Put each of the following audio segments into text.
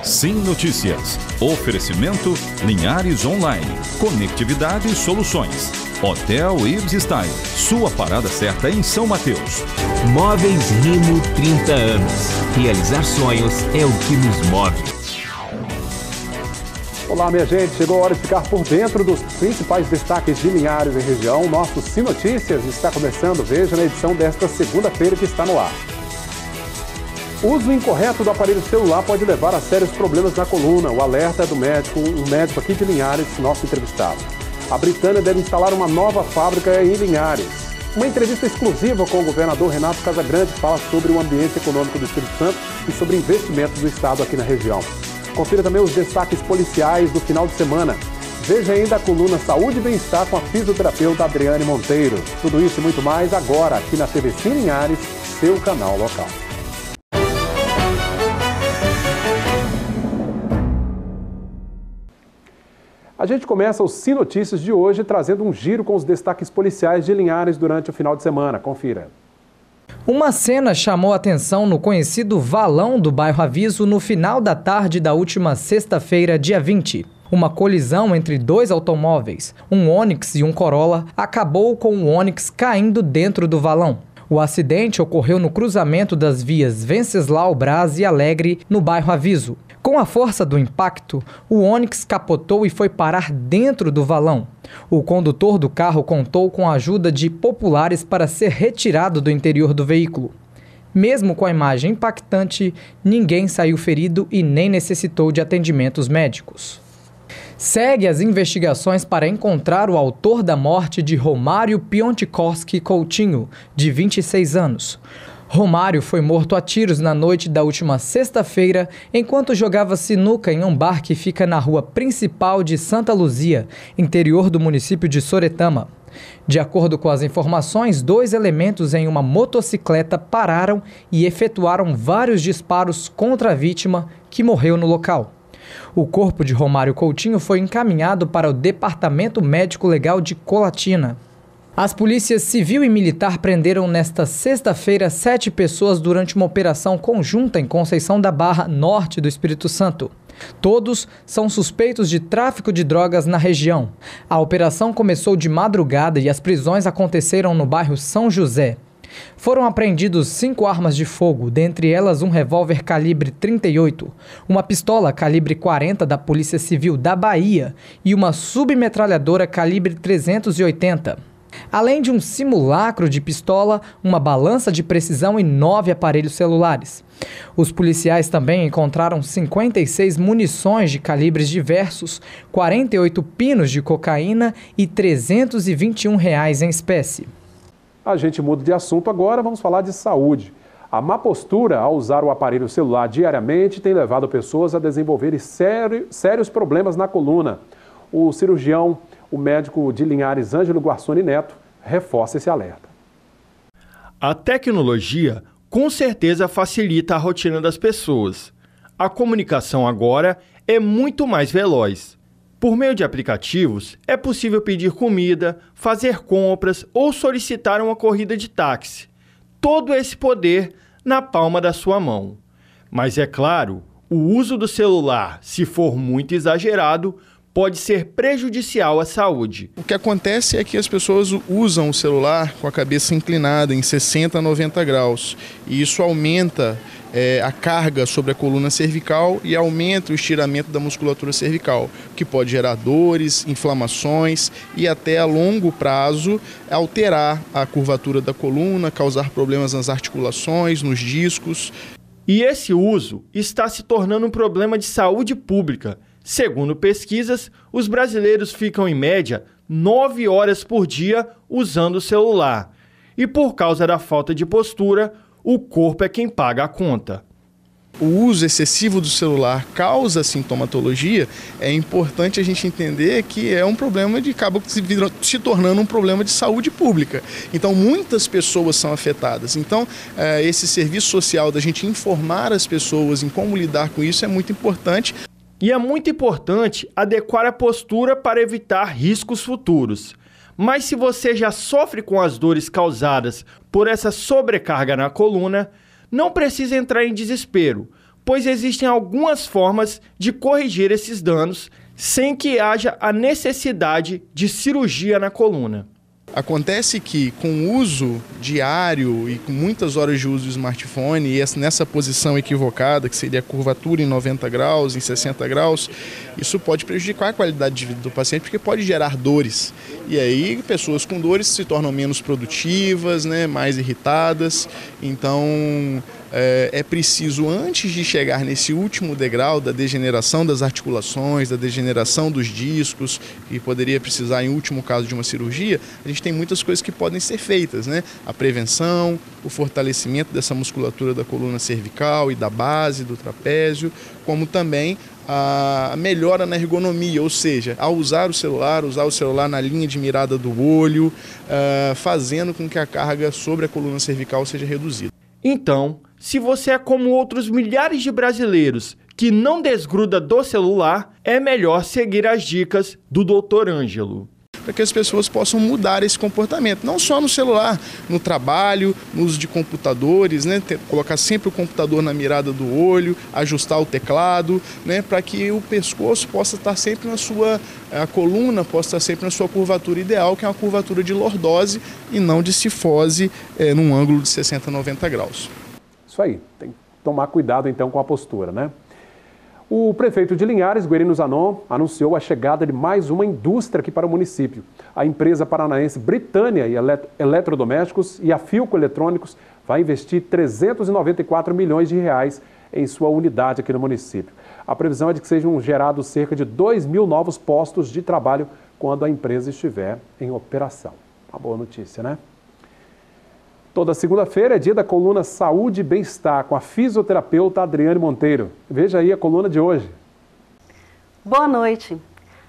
Sim Notícias. Oferecimento Linhares Online. Conectividade e soluções. Hotel Ibis Style. Sua parada certa em São Mateus. Móveis Rimo 30 anos. Realizar sonhos é o que nos move. Olá, minha gente. Chegou a hora de ficar por dentro dos principais destaques de Linhares e região. O nosso Sim Notícias está começando. Veja na edição desta segunda-feira que está no ar. O uso incorreto do aparelho celular pode levar a sérios problemas na coluna. O alerta é do médico, um médico aqui de Linhares, nosso entrevistado. A Britânia deve instalar uma nova fábrica em Linhares. Uma entrevista exclusiva com o governador Renato Casagrande fala sobre o ambiente econômico do Espírito Santo e sobre investimentos do Estado aqui na região. Confira também os destaques policiais do final de semana. Veja ainda a coluna Saúde e Bem-Estar com a fisioterapeuta Adriane Monteiro. Tudo isso e muito mais agora aqui na TV Sim Linhares, seu canal local. A gente começa o Sim Notícias de hoje trazendo um giro com os destaques policiais de Linhares durante o final de semana. Confira. Uma cena chamou a atenção no conhecido valão do bairro Aviso no final da tarde da última sexta-feira, dia 20. Uma colisão entre dois automóveis, um Onix e um Corolla, acabou com o Onix caindo dentro do valão. O acidente ocorreu no cruzamento das vias Venceslau Braz e Alegre, no bairro Aviso. Com a força do impacto, o Onix capotou e foi parar dentro do valão. O condutor do carro contou com a ajuda de populares para ser retirado do interior do veículo. Mesmo com a imagem impactante, ninguém saiu ferido e nem necessitou de atendimentos médicos. Segue as investigações para encontrar o autor da morte de Romário Piontkowski Coutinho, de 26 anos. Romário foi morto a tiros na noite da última sexta-feira, enquanto jogava sinuca em um bar que fica na rua principal de Santa Luzia, interior do município de Soretama. De acordo com as informações, dois elementos em uma motocicleta pararam e efetuaram vários disparos contra a vítima, que morreu no local. O corpo de Romário Coutinho foi encaminhado para o Departamento Médico Legal de Colatina. As polícias civil e militar prenderam nesta sexta-feira 7 pessoas durante uma operação conjunta em Conceição da Barra, norte do Espírito Santo. Todos são suspeitos de tráfico de drogas na região. A operação começou de madrugada e as prisões aconteceram no bairro São José. Foram apreendidos 5 armas de fogo, dentre elas um revólver calibre 38, uma pistola calibre 40 da Polícia Civil da Bahia e uma submetralhadora calibre 380. Além de um simulacro de pistola, uma balança de precisão e 9 aparelhos celulares. Os policiais também encontraram 56 munições de calibres diversos, 48 pinos de cocaína e R$ 321 em espécie. A gente muda de assunto agora, vamos falar de saúde. A má postura ao usar o aparelho celular diariamente tem levado pessoas a desenvolverem sérios problemas na coluna. O cirurgião, o médico de Linhares, Ângelo Guarçoni Neto, reforça esse alerta. A tecnologia com certeza facilita a rotina das pessoas. A comunicação agora é muito mais veloz. Por meio de aplicativos, é possível pedir comida, fazer compras ou solicitar uma corrida de táxi. Todo esse poder na palma da sua mão. Mas é claro, o uso do celular, se for muito exagerado, pode ser prejudicial à saúde. O que acontece é que as pessoas usam o celular com a cabeça inclinada em 60 a 90 graus. E isso aumenta a carga sobre a coluna cervical e aumenta o estiramento da musculatura cervical, que pode gerar dores, inflamações e até a longo prazo alterar a curvatura da coluna, causar problemas nas articulações, nos discos. E esse uso está se tornando um problema de saúde pública. Segundo pesquisas, os brasileiros ficam em média 9 horas por dia usando o celular. E por causa da falta de postura, o corpo é quem paga a conta. O uso excessivo do celular causa sintomatologia, é importante a gente entender que é um problema de acaba se tornando um problema de saúde pública. Então muitas pessoas são afetadas. Então esse serviço social da gente informar as pessoas em como lidar com isso é muito importante. E é muito importante adequar a postura para evitar riscos futuros. Mas se você já sofre com as dores causadas por essa sobrecarga na coluna, não precisa entrar em desespero, pois existem algumas formas de corrigir esses danos sem que haja a necessidade de cirurgia na coluna. Acontece que com o uso diário e com muitas horas de uso do smartphone e nessa posição equivocada, que seria a curvatura em 90 graus, em 60 graus, isso pode prejudicar a qualidade de vida do paciente porque pode gerar dores. E aí pessoas com dores se tornam menos produtivas, né, mais irritadas. Então é preciso, antes de chegar nesse último degrau da degeneração das articulações, da degeneração dos discos, que poderia precisar em último caso de uma cirurgia, a gente tem muitas coisas que podem ser feitas, né? A prevenção, o fortalecimento dessa musculatura da coluna cervical e da base do trapézio, como também a melhora na ergonomia, ou seja, ao usar o celular na linha de mirada do olho, fazendo com que a carga sobre a coluna cervical seja reduzida. Então, se você é como outros milhares de brasileiros que não desgruda do celular, é melhor seguir as dicas do Dr. Ângelo. Para que as pessoas possam mudar esse comportamento, não só no celular, no trabalho, no uso de computadores, né? Colocar sempre o computador na mirada do olho, ajustar o teclado, né? Para que o pescoço possa estar sempre a coluna possa estar sempre na sua curvatura ideal, que é uma curvatura de lordose e não de cifose num ângulo de 60 a 90 graus. Isso aí, tem que tomar cuidado então com a postura, né? O prefeito de Linhares, Guerino Zanon, anunciou a chegada de mais uma indústria aqui para o município. A empresa paranaense Britânia e Eletrodomésticos e a Filco Eletrônicos vai investir 394 milhões de reais em sua unidade aqui no município. A previsão é de que sejam gerados cerca de 2.000 novos postos de trabalho quando a empresa estiver em operação. Uma boa notícia, né? Toda segunda-feira é dia da coluna Saúde e Bem-Estar com a fisioterapeuta Adriane Monteiro. Veja aí a coluna de hoje. Boa noite.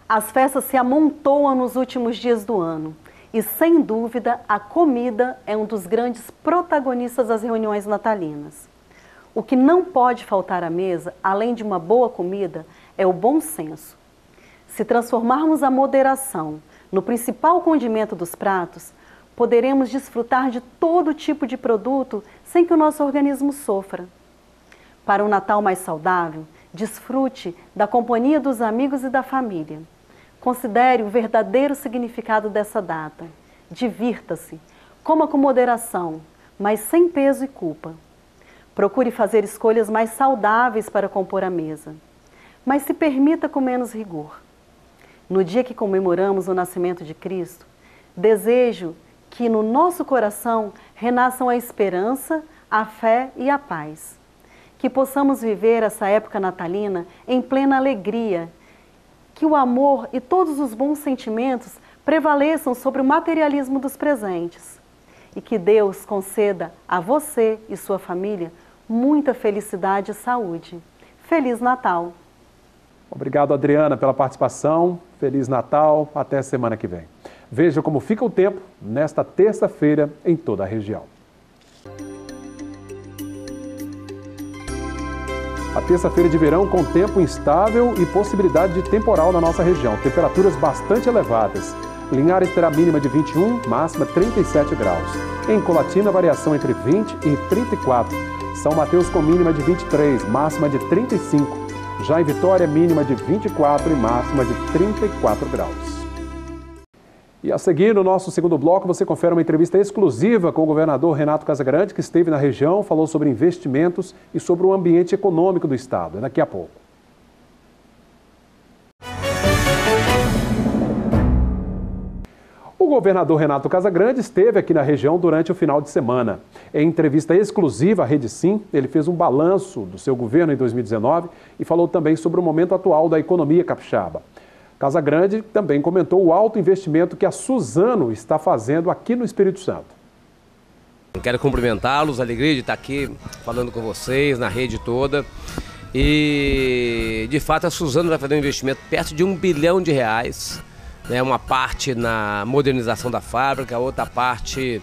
As festas se amontoam nos últimos dias do ano e, sem dúvida, a comida é um dos grandes protagonistas das reuniões natalinas. O que não pode faltar à mesa, além de uma boa comida, é o bom senso. Se transformarmos a moderação no principal condimento dos pratos, poderemos desfrutar de todo tipo de produto sem que o nosso organismo sofra. Para um Natal mais saudável, desfrute da companhia dos amigos e da família. Considere o verdadeiro significado dessa data. Divirta-se, coma com moderação, mas sem peso e culpa. Procure fazer escolhas mais saudáveis para compor a mesa, mas se permita com menos rigor. No dia que comemoramos o nascimento de Cristo, desejo que no nosso coração renasçam a esperança, a fé e a paz. Que possamos viver essa época natalina em plena alegria, que o amor e todos os bons sentimentos prevaleçam sobre o materialismo dos presentes e que Deus conceda a você e sua família muita felicidade e saúde. Feliz Natal! Obrigado, Adriana, pela participação. Feliz Natal. Até semana que vem. Veja como fica o tempo nesta terça-feira em toda a região. A terça-feira de verão com tempo instável e possibilidade de temporal na nossa região. Temperaturas bastante elevadas. Linhares terá mínima de 21, máxima 37 graus. Em Colatina, variação entre 20 e 34. São Mateus com mínima de 23, máxima de 35. Já em Vitória, mínima de 24 e máxima de 34 graus. E a seguir, no nosso segundo bloco, você confere uma entrevista exclusiva com o governador Renato Casagrande, que esteve na região, falou sobre investimentos e sobre o ambiente econômico do estado. É daqui a pouco. O governador Renato Casagrande esteve aqui na região durante o final de semana. Em entrevista exclusiva à Rede Sim, ele fez um balanço do seu governo em 2019 e falou também sobre o momento atual da economia capixaba. Casagrande também comentou o alto investimento que a Suzano está fazendo aqui no Espírito Santo. Quero cumprimentá-los, alegria de estar aqui falando com vocês, na rede toda. E, de fato, a Suzano vai fazer um investimento perto de R$1 bilhão. Uma parte na modernização da fábrica, a outra parte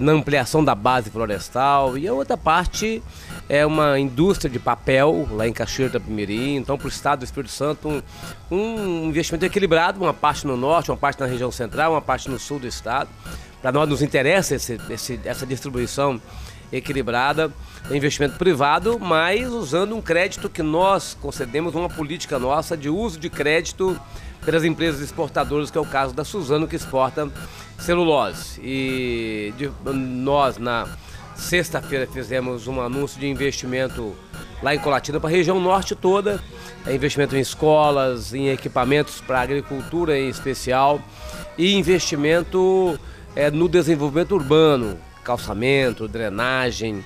na ampliação da base florestal e a outra parte é uma indústria de papel lá em Cachoeira do Itapemirim. Então, para o estado do Espírito Santo, um investimento equilibrado, uma parte no norte, uma parte na região central, uma parte no sul do estado. Para nós nos interessa essa distribuição equilibrada, investimento privado, mas usando um crédito que nós concedemos, uma política nossa de uso de crédito pelas empresas exportadoras, que é o caso da Suzano, que exporta celulose. E nós, na sexta-feira, fizemos um anúncio de investimento lá em Colatina, para a região norte toda, investimento em escolas, em equipamentos para agricultura em especial, e investimento no desenvolvimento urbano, calçamento, drenagem.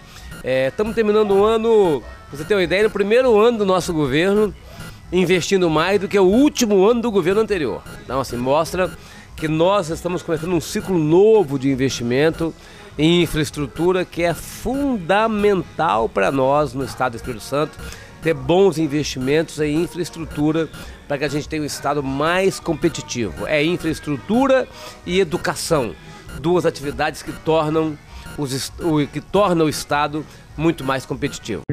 Estamos terminando um ano, pra você ter uma ideia, no primeiro ano do nosso governo, investindo mais do que o último ano do governo anterior. Então, assim, mostra que nós estamos começando um ciclo novo de investimento em infraestrutura, que é fundamental para nós no estado do Espírito Santo, ter bons investimentos em infraestrutura para que a gente tenha um estado mais competitivo. É infraestrutura e educação, duas atividades que tornam o estado muito mais competitivo.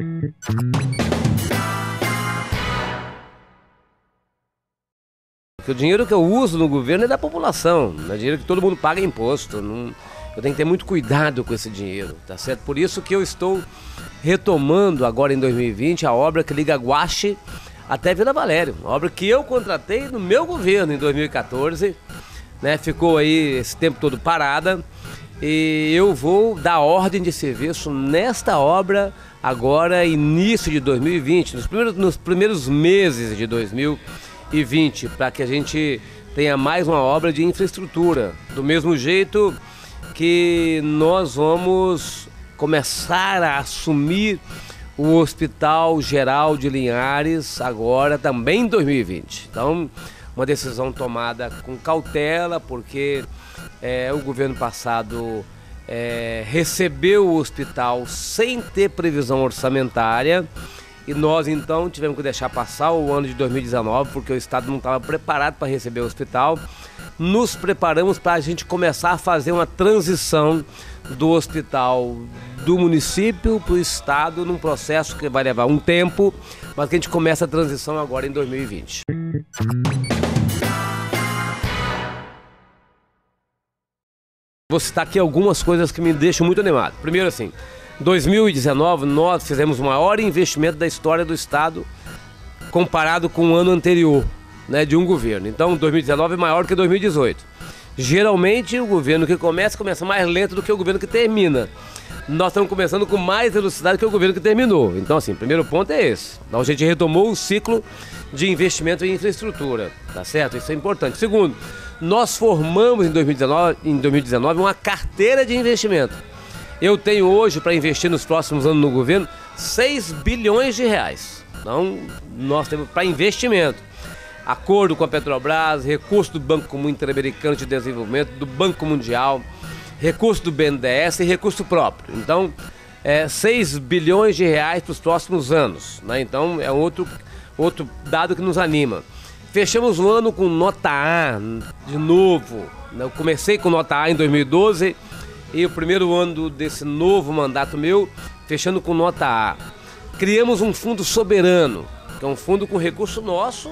O dinheiro que eu uso no governo é da população, é dinheiro que todo mundo paga imposto. Eu tenho que ter muito cuidado com esse dinheiro, tá certo? Por isso que eu estou retomando agora em 2020 a obra que liga Guache até Vila Valério, uma obra que eu contratei no meu governo em 2014, né? Ficou aí esse tempo todo parada, e eu vou dar ordem de serviço nesta obra agora início de 2020, nos primeiros meses de 2020, para que a gente tenha mais uma obra de infraestrutura, do mesmo jeito que nós vamos começar a assumir o Hospital Geral de Linhares agora também em 2020. Então, uma decisão tomada com cautela, porque o governo passado recebeu o hospital sem ter previsão orçamentária, e nós então tivemos que deixar passar o ano de 2019, porque o estado não estava preparado para receber o hospital. Nos preparamos para a gente começar a fazer uma transição do hospital do município para o estado, num processo que vai levar um tempo, mas que a gente começa a transição agora em 2020. Vou citar aqui algumas coisas que me deixam muito animado. Primeiro, assim, 2019 nós fizemos o maior investimento da história do estado comparado com o ano anterior, né, de um governo. Então 2019 é maior que 2018. Geralmente o governo que começa mais lento do que o governo que termina. Nós estamos começando com mais velocidade que o governo que terminou. Então, assim, o primeiro ponto é esse. Então a gente retomou o ciclo de investimento em infraestrutura, tá certo? Isso é importante. Segundo, nós formamos em 2019 uma carteira de investimento. Eu tenho hoje, para investir nos próximos anos no governo, 6 bilhões de reais. Então, nós temos para investimento. Acordo com a Petrobras, recurso do Banco Comum Interamericano de Desenvolvimento, do Banco Mundial, recurso do BNDES e recurso próprio. Então, 6 bilhões de reais para os próximos anos, né? Então, é outro dado que nos anima. Fechamos o ano com nota A de novo. Eu comecei com nota A em 2012 e o primeiro ano desse novo mandato meu, fechando com nota A. Criamos um fundo soberano, que é um fundo com recurso nosso,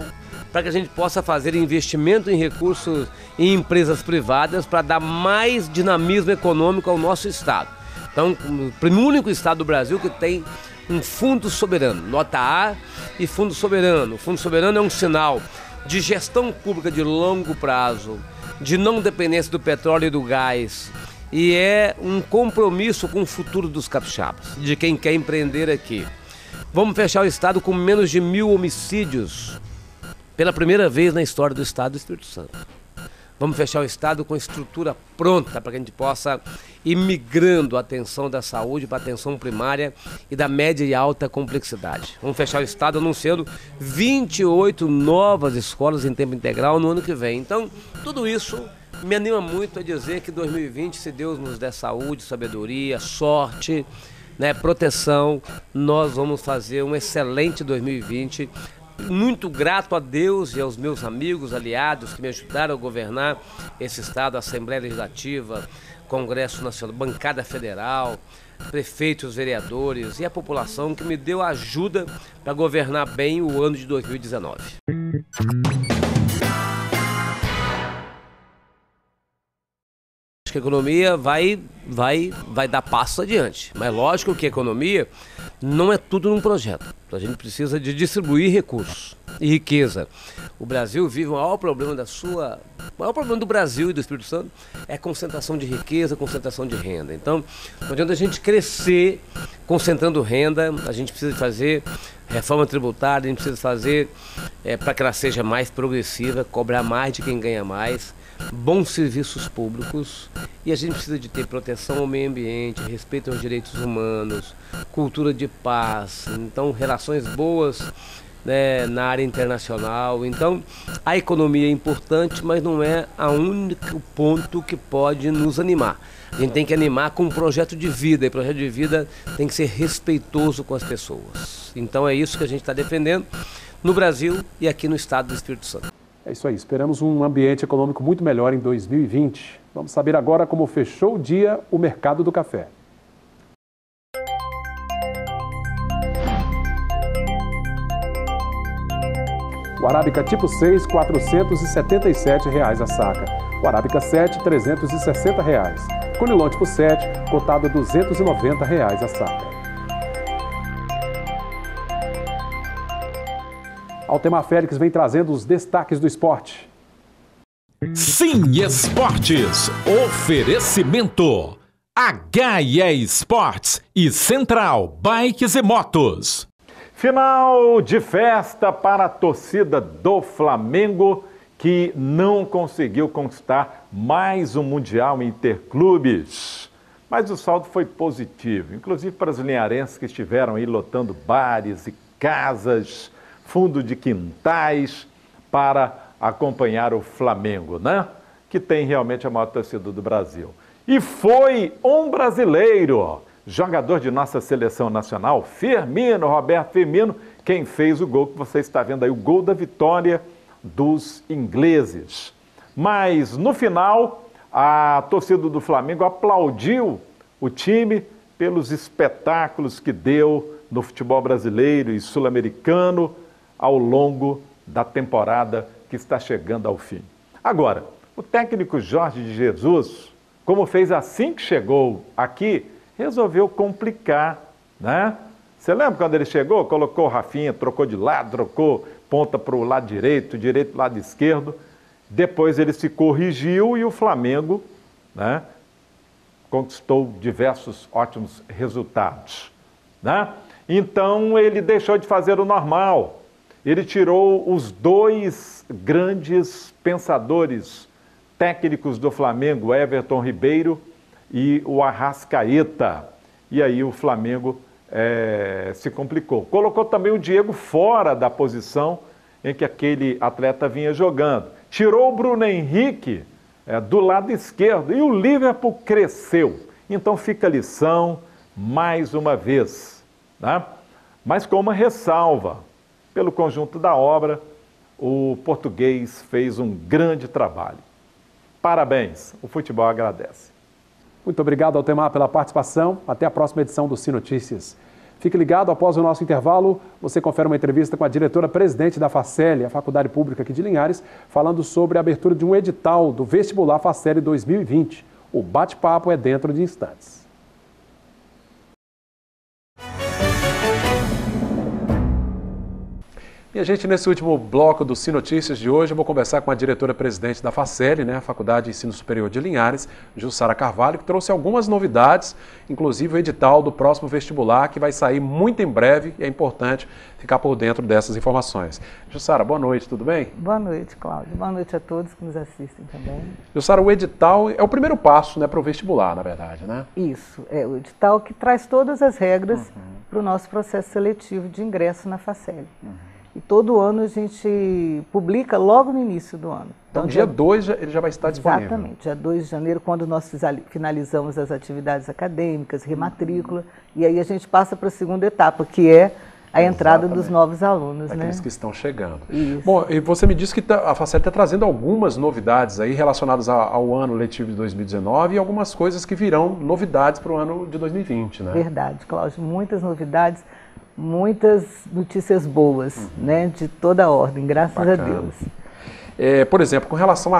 para que a gente possa fazer investimento em recursos em empresas privadas para dar mais dinamismo econômico ao nosso estado. Então, o único estado do Brasil que tem um fundo soberano, nota A e fundo soberano. O fundo soberano é um sinal de gestão pública de longo prazo, de não dependência do petróleo e do gás, e é um compromisso com o futuro dos capixabas, de quem quer empreender aqui. Vamos fechar o estado com menos de 1.000 homicídios, pela primeira vez na história do estado do Espírito Santo. Vamos fechar o estado com estrutura pronta para que a gente possa ir migrando a atenção da saúde para a atenção primária e da média e alta complexidade. Vamos fechar o estado anunciando 28 novas escolas em tempo integral no ano que vem. Então, tudo isso me anima muito a dizer que 2020, se Deus nos der saúde, sabedoria, sorte, né, proteção, nós vamos fazer um excelente 2020. Muito grato a Deus e aos meus amigos, aliados que me ajudaram a governar esse estado, Assembleia Legislativa, Congresso Nacional, Bancada Federal, prefeitos, vereadores e a população que me deu ajuda para governar bem o ano de 2019. Acho que a economia vai dar passos adiante. Mas lógico que a economia não é tudo num projeto. A gente precisa de distribuir recursos e riqueza. O Brasil vive o maior problema do Brasil e do Espírito Santo é a concentração de riqueza, concentração de renda. Então, não adianta a gente crescer concentrando renda, a gente precisa fazer reforma tributária, a gente precisa fazer para que ela seja mais progressiva, cobrar mais de quem ganha mais, bons serviços públicos, e a gente precisa de ter proteção ao meio ambiente, respeito aos direitos humanos, cultura de paz, então relações boas, né, na área internacional. Então a economia é importante, mas não é o único ponto que pode nos animar. A gente tem que animar com um projeto de vida, e o projeto de vida tem que ser respeitoso com as pessoas. Então é isso que a gente está defendendo no Brasil e aqui no estado do Espírito Santo. É isso aí, esperamos um ambiente econômico muito melhor em 2020. Vamos saber agora como fechou o dia o mercado do café. O Arábica tipo 6, R$ 477 a saca. O Arábica 7, R$ 360. Conilon tipo 7, cotado a R$ 290 a saca. Altemar Félix vem trazendo os destaques do esporte. Sim Esportes, oferecimento HE Esportes e Central Bikes e Motos. Final de festa para a torcida do Flamengo, que não conseguiu conquistar mais um Mundial Interclubes. Mas o saldo foi positivo, inclusive para os linharenses que estiveram aí lotando bares e casas, fundo de quintais, para acompanhar o Flamengo, né? Que tem realmente a maior torcida do Brasil. E foi um brasileiro, jogador de nossa seleção nacional, Firmino, Roberto Firmino, quem fez o gol que você está vendo aí, o gol da vitória dos ingleses. Mas no final, a torcida do Flamengo aplaudiu o time pelos espetáculos que deu no futebol brasileiro e sul-americano ao longo da temporada que está chegando ao fim. Agora, o técnico Jorge de Jesus, como fez assim que chegou aqui, resolveu complicar, né? Você lembra quando ele chegou? Colocou o Rafinha, trocou de lado, trocou ponta para o lado direito para o lado esquerdo. Depois ele se corrigiu e o Flamengo, né, conquistou diversos ótimos resultados, né? Então ele deixou de fazer o normal. Ele tirou os dois grandes pensadores técnicos do Flamengo, Everton Ribeiro e o Arrascaeta. E aí o Flamengo se complicou. Colocou também o Diego fora da posição em que aquele atleta vinha jogando. Tirou o Bruno Henrique do lado esquerdo e o Liverpool cresceu. Então fica a lição mais uma vez, né? Mas com uma ressalva. Pelo conjunto da obra, o português fez um grande trabalho. Parabéns, o futebol agradece. Muito obrigado, Altemar, pela participação. Até a próxima edição do Sim Notícias. Fique ligado, após o nosso intervalo, você confere uma entrevista com a diretora-presidente da Facel, a Faculdade Pública aqui de Linhares, falando sobre a abertura de um edital do Vestibular Facel 2020. O bate-papo é dentro de instantes. E a gente, nesse último bloco do Sim Notícias de hoje, eu vou conversar com a diretora-presidente da Facel, né, a Faculdade de Ensino Superior de Linhares, Jussara Carvalho, que trouxe algumas novidades, inclusive o edital do próximo vestibular, que vai sair muito em breve, e é importante ficar por dentro dessas informações. Jussara, boa noite, tudo bem? Boa noite, Cláudio. Boa noite a todos que nos assistem também. Jussara, o edital é o primeiro passo, né, para o vestibular, na verdade, né? Isso, é o edital que traz todas as regras para o nosso processo seletivo de ingresso na Facel. E todo ano a gente publica logo no início do ano. Então, dia 2 ele já vai estar disponível. Exatamente, dia 2 de janeiro, quando nós finalizamos as atividades acadêmicas, rematrícula, e aí a gente passa para a segunda etapa, que é a entrada dos novos alunos. Aqueles que estão chegando. Isso. Bom, e você me disse que a Facel está trazendo algumas novidades aí relacionadas ao ano letivo de 2019 e algumas coisas que virão novidades para o ano de 2020, né? Verdade, Cláudio, muitas novidades. Muitas notícias boas, né, de toda a ordem, graças a Deus. Por exemplo, com relação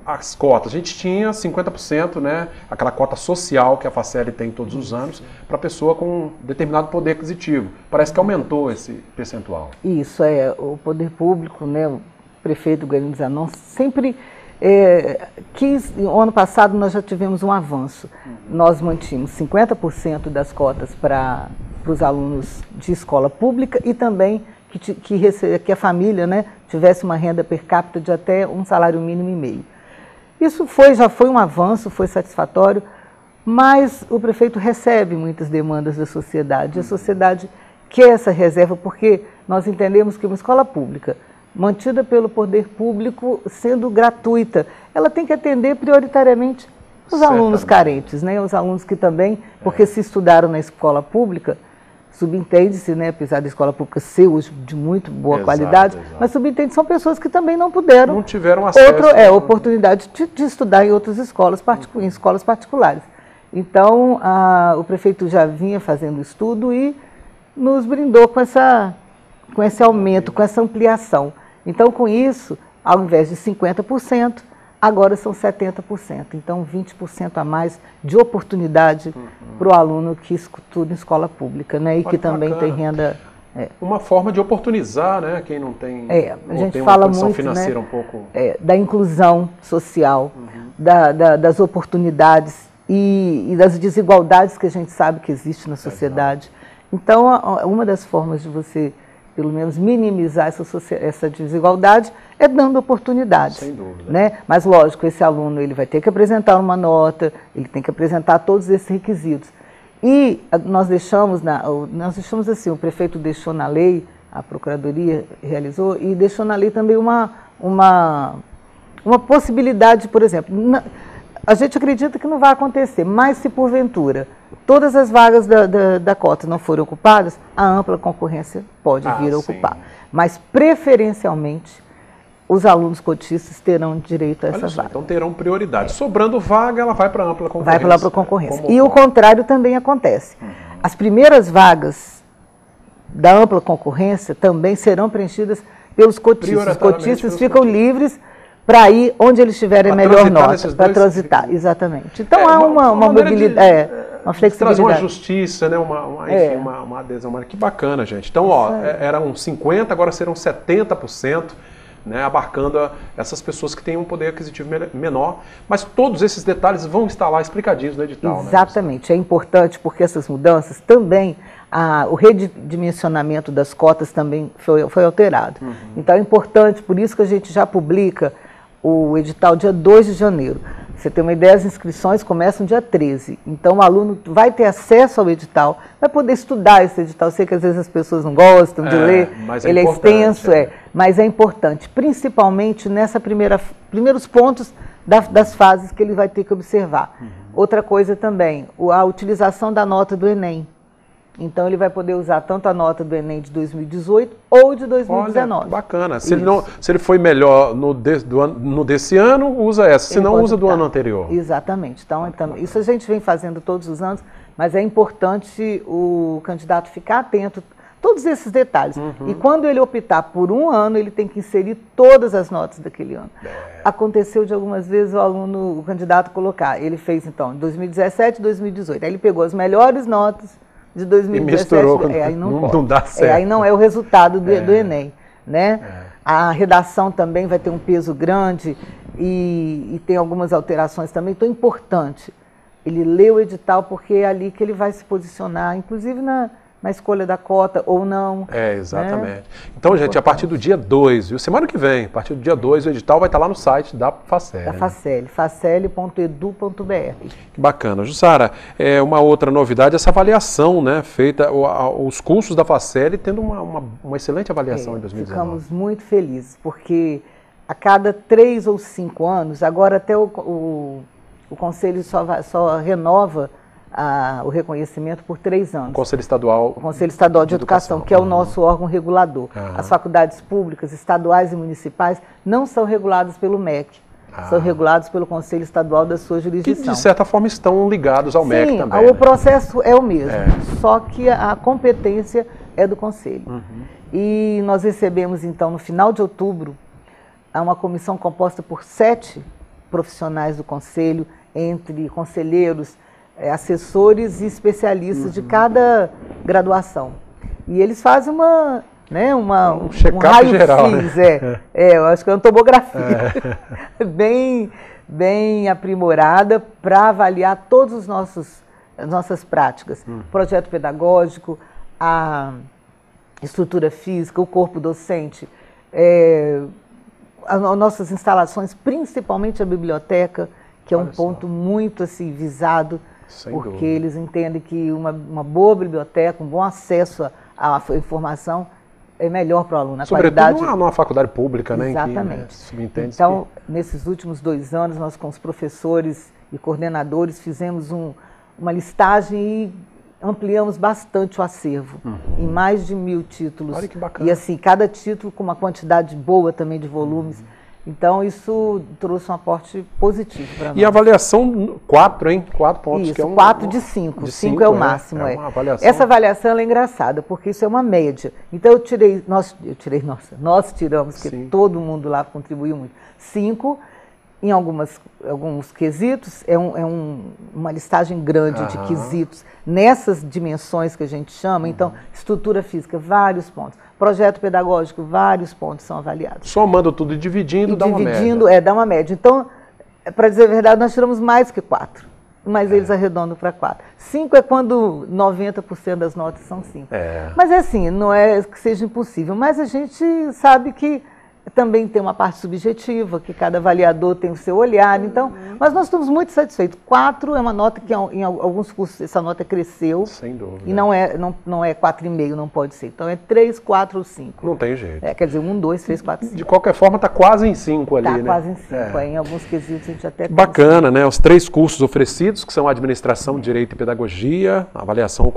às cotas, a gente tinha 50%, né, aquela cota social que a Facel tem todos os anos, para pessoa com determinado poder aquisitivo. Parece que aumentou esse percentual. Isso, o poder público, né, o prefeito Guarino Zanon sempre quis, no ano passado nós já tivemos um avanço. Nós mantínhamos 50% das cotas para os alunos de escola pública e também que a família, né, tivesse uma renda per capita de até um salário mínimo e meio. Isso já foi um avanço, foi satisfatório, mas o prefeito recebe muitas demandas da sociedade. A sociedade quer essa reserva porque nós entendemos que uma escola pública, mantida pelo poder público, sendo gratuita, ela tem que atender prioritariamente os alunos carentes, né, os alunos que também, porque se estudaram na escola pública, subentende-se, né, apesar da escola pública ser hoje de muito boa qualidade, mas subentende são pessoas que também não puderam, não tiveram acesso oportunidade de estudar em outras escolas, em escolas particulares. Então, o prefeito já vinha fazendo estudo e nos brindou com esse aumento, com essa ampliação. Então, com isso, ao invés de 50%, agora são 70%. Então, 20% a mais de oportunidade para o aluno que estuda em escola pública, né? E que também tem renda. Uma forma de oportunizar, né? Quem não tem, a gente fala muito, financeira, né, um pouco. Da inclusão social, das oportunidades e das desigualdades que a gente sabe que existe na sociedade. Então, uma das formas de você, pelo menos, minimizar essa desigualdade é dando oportunidades. Sem dúvida. Né? Mas, lógico, esse aluno ele vai ter que apresentar uma nota, ele tem que apresentar todos esses requisitos. E nós deixamos assim, o prefeito deixou na lei, a Procuradoria realizou, e deixou na lei também uma possibilidade, por exemplo, a gente acredita que não vai acontecer, mas se porventura todas as vagas da cota não forem ocupadas, a ampla concorrência pode vir a ocupar. Mas, preferencialmente, os alunos cotistas terão direito a essa vaga. Então terão prioridade. Sobrando vaga, ela vai para a ampla concorrência. Vai para a ampla concorrência. E o contrário também acontece. As primeiras vagas da ampla concorrência também serão preenchidas pelos cotistas. Os cotistas ficam livres para ir onde eles tiverem a melhor nota, para transitar. Exatamente. Então há uma mobilidade, uma flexibilidade. Traz uma justiça, né? Uma adesão. Que bacana, gente. Então, eram 50%, agora serão 70%. Né, abarcando essas pessoas que têm um poder aquisitivo menor, mas todos esses detalhes vão estar lá explicadinhos no edital. Exatamente, é importante porque essas mudanças também, o redimensionamento das cotas também foi alterado. Então é importante, por isso que a gente já publica o edital dia 2 de janeiro. Você tem uma ideia, as inscrições começam dia 13. Então o aluno vai ter acesso ao edital, vai poder estudar esse edital. Eu sei que às vezes as pessoas não gostam de ler, ele é extenso, mas é importante, principalmente nessa primeiros pontos das fases que ele vai ter que observar. Outra coisa também, a utilização da nota do Enem. Então ele vai poder usar tanto a nota do Enem de 2018 ou de 2019. Olha, bacana. Se ele foi melhor no desse ano, usa essa. Se não, usa do ano anterior. Exatamente. Então, isso a gente vem fazendo todos os anos, mas é importante o candidato ficar atento a todos esses detalhes. E quando ele optar por um ano, ele tem que inserir todas as notas daquele ano. Aconteceu de algumas vezes o candidato colocar. Ele fez, então, 2017 e 2018. Aí ele pegou as melhores notas de 2017, e misturou, aí não dá certo. Aí não é o resultado do Enem. Né? A redação também vai ter um peso grande e tem algumas alterações também. Então é importante ele ler o edital, porque é ali que ele vai se posicionar, inclusive na escolha da cota ou não. Exatamente. Né? Então, gente, a partir do dia 2, viu? Semana que vem, a partir do dia 2, o edital vai estar lá no site da Facel. Da Facel, facel.edu.br. Que bacana. Jussara, uma outra novidade, essa avaliação, né, feita, os cursos da Facel tendo uma excelente avaliação em 2019. Ficamos muito felizes, porque a cada 3 ou 5 anos, agora até o Conselho só renova o reconhecimento por 3 anos. O Conselho Estadual de Educação, que é o nosso órgão regulador. As faculdades públicas, estaduais e municipais não são reguladas pelo MEC, são regulados pelo Conselho Estadual da sua jurisdição. Que, de certa forma, estão ligados ao MEC também. Sim, o processo é o mesmo, só que a competência é do Conselho. E nós recebemos, então, no final de outubro, há uma comissão composta por 7 profissionais do Conselho, entre conselheiros, assessores e especialistas de cada graduação. E eles fazem um check-up geral, eu acho que é uma tomografia bem aprimorada para avaliar todas as nossas práticas. Projeto pedagógico, a estrutura física, o corpo docente, as nossas instalações, principalmente a biblioteca, que é um ponto muito assim, visado, porque eles entendem que uma boa biblioteca, um bom acesso à informação é melhor para o aluno. Sobretudo numa faculdade pública, né? Exatamente. Em que, então, nesses últimos 2 anos, nós com os professores e coordenadores fizemos uma listagem e ampliamos bastante o acervo, em mais de 1000 títulos. Olha que bacana. E assim, cada título com uma quantidade boa também de volumes. Então, isso trouxe um aporte positivo para nós. E a avaliação 4, hein? 4 pontos. Isso, que é 4 de 5. 5 é o máximo. Uma avaliação. Essa avaliação é engraçada, porque isso é uma média. Então, nós tiramos, que todo mundo lá contribuiu muito, 5. Em alguns quesitos, uma listagem grande de quesitos, nessas dimensões que a gente chama. Então, estrutura física, vários pontos. Projeto pedagógico, vários pontos são avaliados. Somando tudo e dividindo, dá uma média. Dá uma média. Então, para dizer a verdade, nós tiramos mais que 4, mas eles arredondam para 4. 5 é quando 90% das notas são 5. Mas é assim, não é que seja impossível, mas a gente sabe que também tem uma parte subjetiva, que cada avaliador tem o seu olhar, então, mas nós estamos muito satisfeitos. 4 é uma nota que em alguns cursos essa nota cresceu. Sem dúvida. E não é 4,5, não pode ser. Então é 3, 4 ou 5. Não tem jeito. Quer dizer, 1, 2, 3, 4, 5. De qualquer forma, está quase em 5 ali, né? Está quase em 5. Em alguns quesitos a gente até... Bacana, né? Os 3 cursos oferecidos, que são Administração, Direito e Pedagogia, a avaliação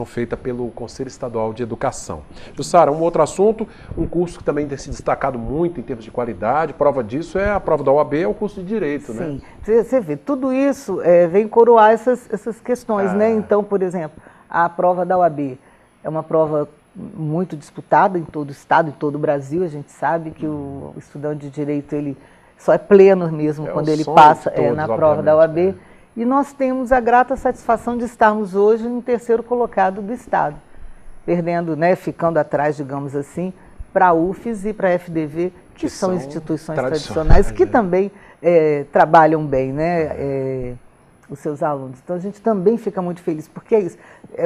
feita pelo Conselho Estadual de Educação. Jussara, um outro assunto, um curso que também tem se destacado muito em termos de qualidade, prova disso é a prova da OAB, é o curso de Direito, né? Sim, você vê, tudo isso vem coroar essas questões, né? Então, por exemplo, a prova da OAB é uma prova muito disputada em todo o estado, em todo o Brasil. A gente sabe que o estudante de Direito, ele só é pleno mesmo quando ele passa na prova da OAB. E nós temos a grata satisfação de estarmos hoje no 3º colocado do estado, perdendo, né, ficando atrás, digamos assim, para a UFES e para a FDV, que são instituições tradicionais que também trabalham bem, né, os seus alunos. Então a gente também fica muito feliz, porque é isso.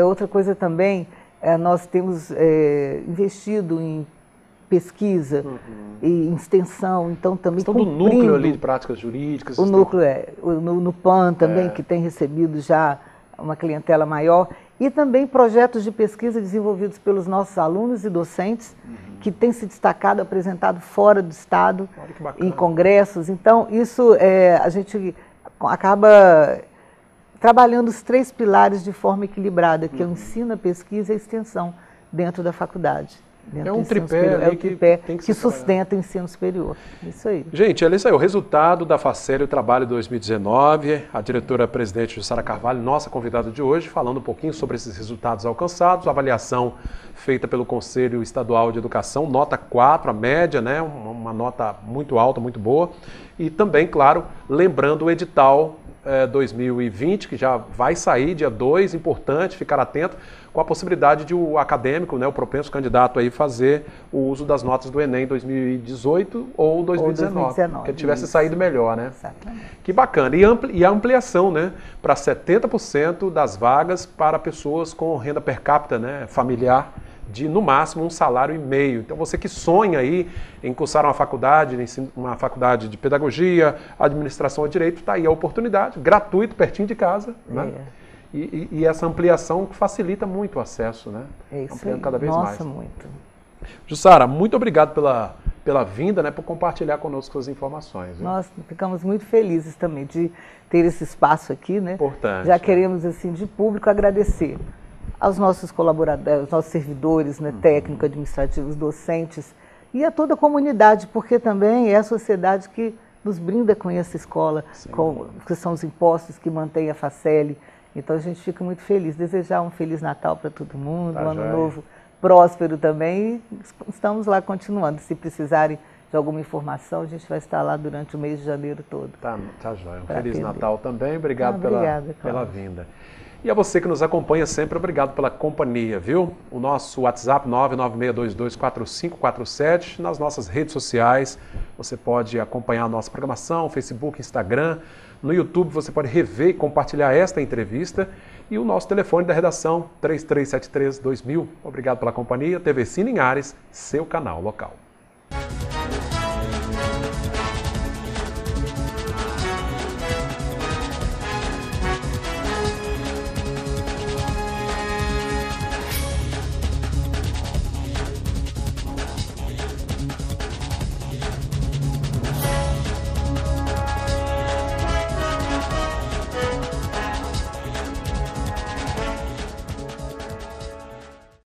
Outra coisa também, nós temos investido em pesquisa e em extensão, então também do núcleo ali de práticas jurídicas. O núcleo no PAN também, que tem recebido já uma clientela maior, e também projetos de pesquisa desenvolvidos pelos nossos alunos e docentes, que têm se destacado, apresentado fora do estado, em congressos. Então, isso a gente acaba trabalhando os 3 pilares de forma equilibrada, que é o ensino, a pesquisa e a extensão dentro da faculdade. É um tripé ali que sustenta o ensino superior. Isso aí. Gente, é isso aí. O resultado da FACEL Trabalho 2019, a diretora-presidente Jussara Carvalho, nossa convidada de hoje, falando um pouquinho sobre esses resultados alcançados, a avaliação feita pelo Conselho Estadual de Educação, nota 4, a média, né? Uma nota muito alta, muito boa. E também, claro, lembrando o edital 2020, que já vai sair dia 2, importante ficar atento, com a possibilidade de o acadêmico, né, o propenso candidato aí fazer o uso das notas do Enem 2018 ou 2019, que ele tivesse saído melhor, né? Exatamente. Que bacana. E a ampliação, né, para 70% das vagas para pessoas com renda per capita, né, familiar, de no máximo 1,5 salário. Então você que sonha aí em cursar uma faculdade de pedagogia, administração ou direito, está aí a oportunidade, gratuito, pertinho de casa, né? E essa ampliação facilita muito o acesso, né? É isso ampliando aí. cada vez mais. Nossa, muito. Jussara, muito obrigado pela vinda, né, por compartilhar conosco as informações. Viu? Nós ficamos muito felizes também de ter esse espaço aqui, né? Importante. Já queremos, assim, de público agradecer aos nossos colaboradores, aos nossos servidores, né, técnicos, administrativos, docentes e a toda a comunidade, porque também é a sociedade que nos brinda com essa escola, que são os impostos que mantêm a FACEL. Então a gente fica muito feliz. Desejar um Feliz Natal para todo mundo, um ano novo próspero também. E estamos lá continuando. Se precisarem de alguma informação, a gente vai estar lá durante o mês de janeiro todo. Tá joia. Um Feliz Natal também. Obrigado pela vinda. E a você que nos acompanha sempre, obrigado pela companhia, viu? O nosso WhatsApp 996224547, nas nossas redes sociais, você pode acompanhar a nossa programação, Facebook, Instagram, no YouTube você pode rever e compartilhar esta entrevista e o nosso telefone da redação 3373-2000. Obrigado pela companhia, TV Cine Linhares, seu canal local.